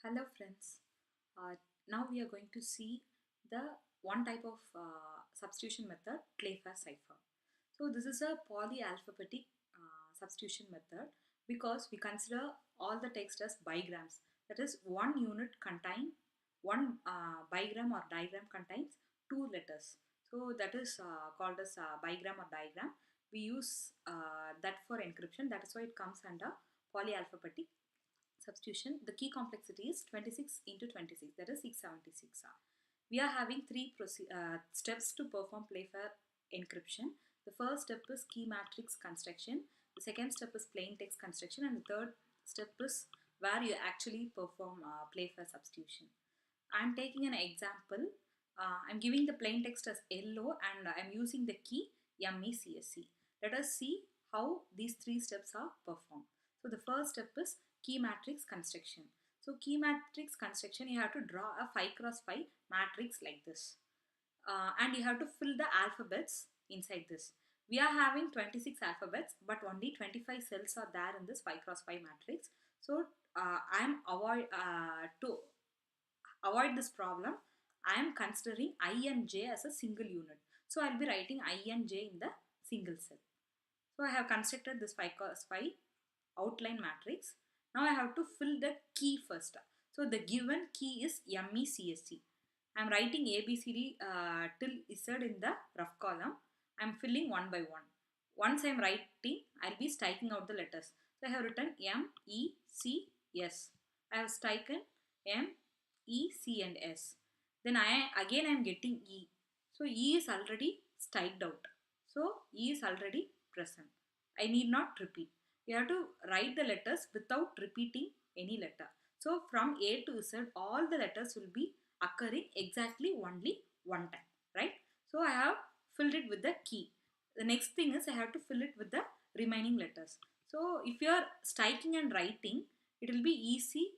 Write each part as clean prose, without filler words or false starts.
Hello friends. Now we are going to see the one type of substitution method, Playfair Cipher. So this is a polyalphabetic substitution method because we consider all the text as bigrams. That is, one unit contain one bigram or diagram contains two letters. So that is called as bigram or diagram. We use that for encryption. That is why it comes under polyalphabetic substitution. The key complexity is 26 into 26, that is 676. We are having three steps to perform Playfair encryption. The first step is key matrix construction, the second step is plain text construction, and the third step is where you actually perform Playfair substitution. I am taking an example. I am giving the plain text as yellow and I am using the key MECSC. Let us see how these three steps are performed. So the first step is key matrix construction. So key matrix construction, you have to draw a 5 cross 5 matrix like this. And you have to fill the alphabets inside this. We are having 26 alphabets, but only 25 cells are there in this 5 cross 5 matrix. So I am to avoid this problem, I am considering I and j as a single unit. So I will be writing I and j in the single cell. So I have constructed this 5 cross 5 outline matrix. Now I have to fill the key first. So the given key is MECSC. I am writing ABCD till Z in the rough column. I am filling one by one. Once I am writing, I will be striking out the letters. So I have written MECS. I have striken M, E, C and S. Then I am getting E. So E is already striked out. So E is already present. I need not repeat. You have to write the letters without repeating any letter. So from A to Z, all the letters will be occurring exactly only one time, right? So I have filled it with the key. The next thing is I have to fill it with the remaining letters. So if you are striking and writing, it will be easy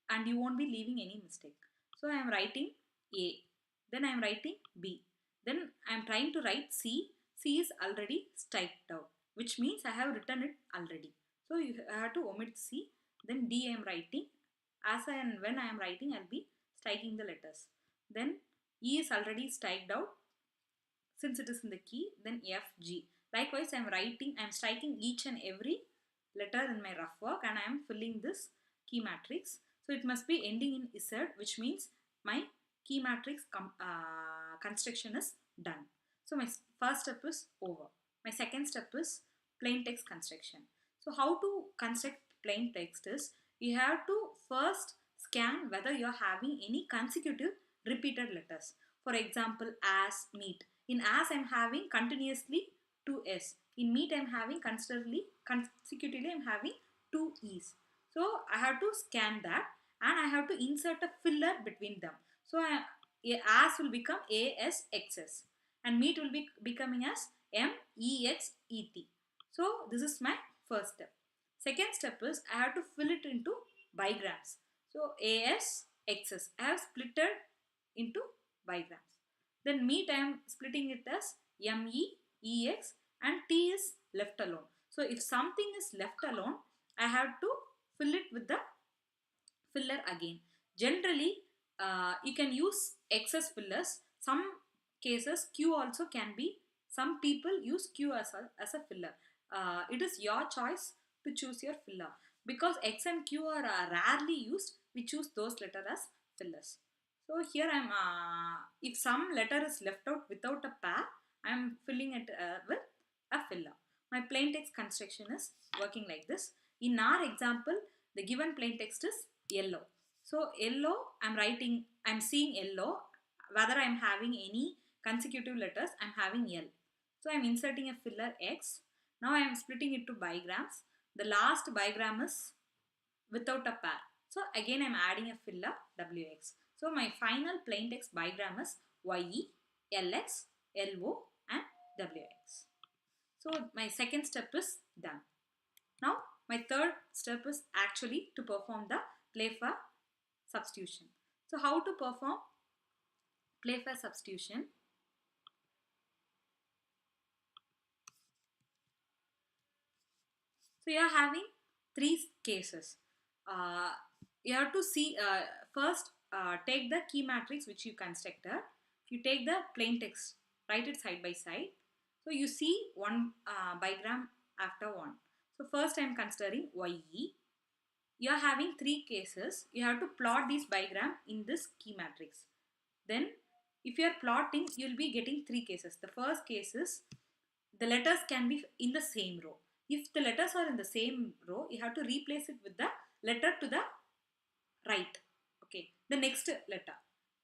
and you won't be leaving any mistake. So I am writing A, then I am writing B, then I am trying to write C. C is already striked out, which means I have written it already. So you have to omit C. Then D I am writing. As and when I am writing, I will be striking the letters. Then E is already striked out since it is in the key. Then F, G. Likewise, I am striking each and every letter in my rough work and I am filling this key matrix. So it must be ending in Z, which means my key matrix construction is done. So my first step is over. My second step is plain text construction. So how to construct plain text is, you have to first scan whether you are having any consecutive repeated letters. For example, as, meet. In as I am having continuously two S. In meet I am having consecutively I am having two E's. So I have to scan that and I have to insert a filler between them. So as will become ASXS and meet will be becoming as MEXET. So this is my first step. Second step is I have to fill it into bigrams. So ASXS, I have splitted into bigrams. Then meet I am splitting it as MEEX and T is left alone. So if something is left alone, I have to fill it with the filler again. Generally, you can use excess fillers. Some cases Q also can be. Some people use Q as a filler. It is your choice to choose your filler. Because X and Q are rarely used, we choose those letters as fillers. So here I am, if some letter is left out without a pair, I am filling it with a filler. My plain text construction is working like this. In our example, the given plain text is yellow. So yellow, I am seeing yellow. Whether I am having any consecutive letters, I am having L. So I am inserting a filler X. Now I am splitting it to bigrams. The last bigram is without a pair. So again I am adding a filler WX. So my final plain text bigram is YE, LX, LO and WX. So my second step is done. Now my third step is actually to perform the Playfair substitution. So how to perform Playfair substitution? So you are having three cases. you have to see first take the key matrix which you constructed. You take the plain text, write it side by side. So you see one bigram after one. So first I am considering YE. You are having three cases. You have to plot this bigram in this key matrix. Then if you are plotting, you will be getting three cases. The first case is the letters can be in the same row. If the letters are in the same row, you have to replace it with the letter to the right. Okay, the next letter.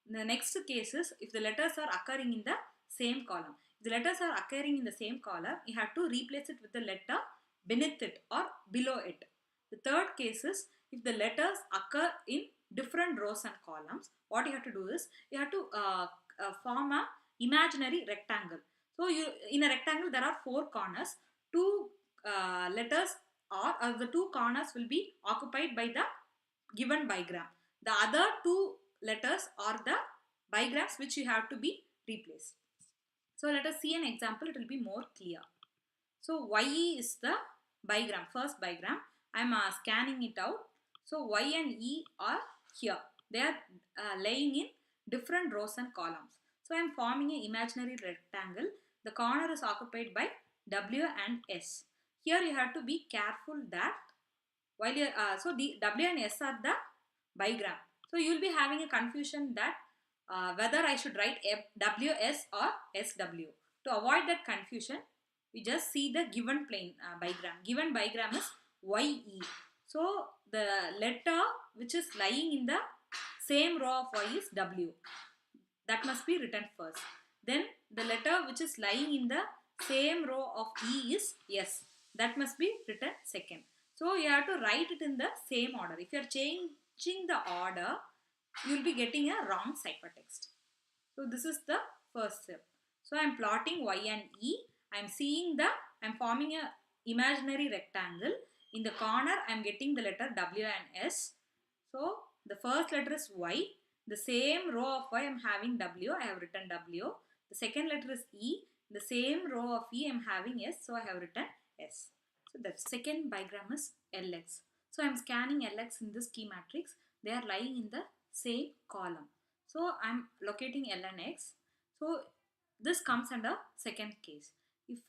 The next case is if the letters are occurring in the same column. If the letters are occurring in the same column, you have to replace it with the letter beneath it or below it. The third case is if the letters occur in different rows and columns, what you have to do is you have to form a imaginary rectangle. So you in a rectangle there are four corners. Two letters or the two corners will be occupied by the given bigram. The other two letters are the bigrams which you have to be replaced. So let us see an example, it will be more clear. So YE is the bigram, first bigram. I am scanning it out. So Y and E are here. They are laying in different rows and columns. So I am forming an imaginary rectangle. The corner is occupied by W and S. Here you have to be careful that while you so the W and S are the bigram. So you will be having a confusion that whether I should write WS or SW. To avoid that confusion, we just see the given plain bigram. Given bigram is YE. So the letter which is lying in the same row of Y is W. That must be written first. Then the letter which is lying in the same row of E is S. That must be written second. So you have to write it in the same order. If you are changing the order, you will be getting a wrong ciphertext. So this is the first step. So I am plotting Y and E. I am forming a imaginary rectangle. In the corner, I am getting the letter W and S. So the first letter is Y. The same row of Y I am having W. I have written W. The second letter is E. The same row of E I am having S. So I have written S. So that's second bigram is LX. So I am scanning LX in this key matrix. They are lying in the same column. So I am locating L and X. So this comes under second case. If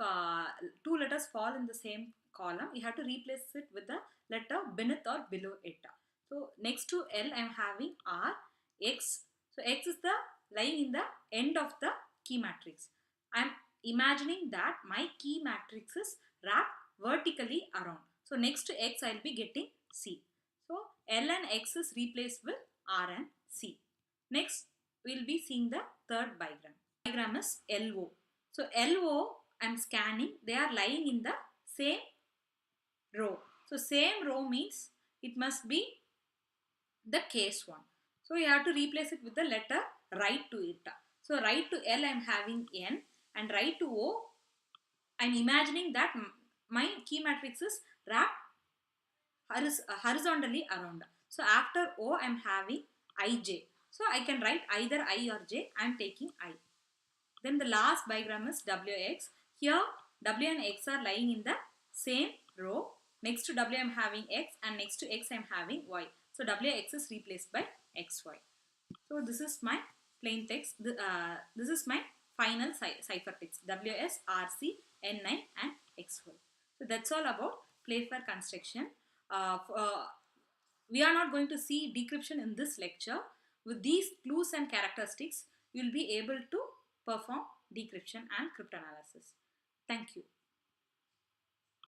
two letters fall in the same column, you have to replace it with the letter beneath or below it. So next to L, I am having R, X. So X is the lying in the end of the key matrix. I am imagining that my key matrix is wrapped vertically around. So next to X, I will be getting C. So L and X is replaced with R and C. Next, we will be seeing the third bigram. Bigram is LO. So LO, I am scanning. They are lying in the same row. So same row means it must be the case one. So you have to replace it with the letter right to it. So right to L, I am having N, and right to O, I am imagining that my key matrix is wrapped horizontally around. So after O, I am having IJ. So I can write either I or J. I am taking I. Then the last bigram is WX. Here W and X are lying in the same row. Next to W I am having X, and next to X I am having Y. So WX is replaced by XY. So this is my plain text. This is my final ciphertext. WS, RC, N9 and XY. So that's all about Playfair construction. We are not going to see decryption in this lecture. With these clues and characteristics, you will be able to perform decryption and cryptanalysis. Thank you.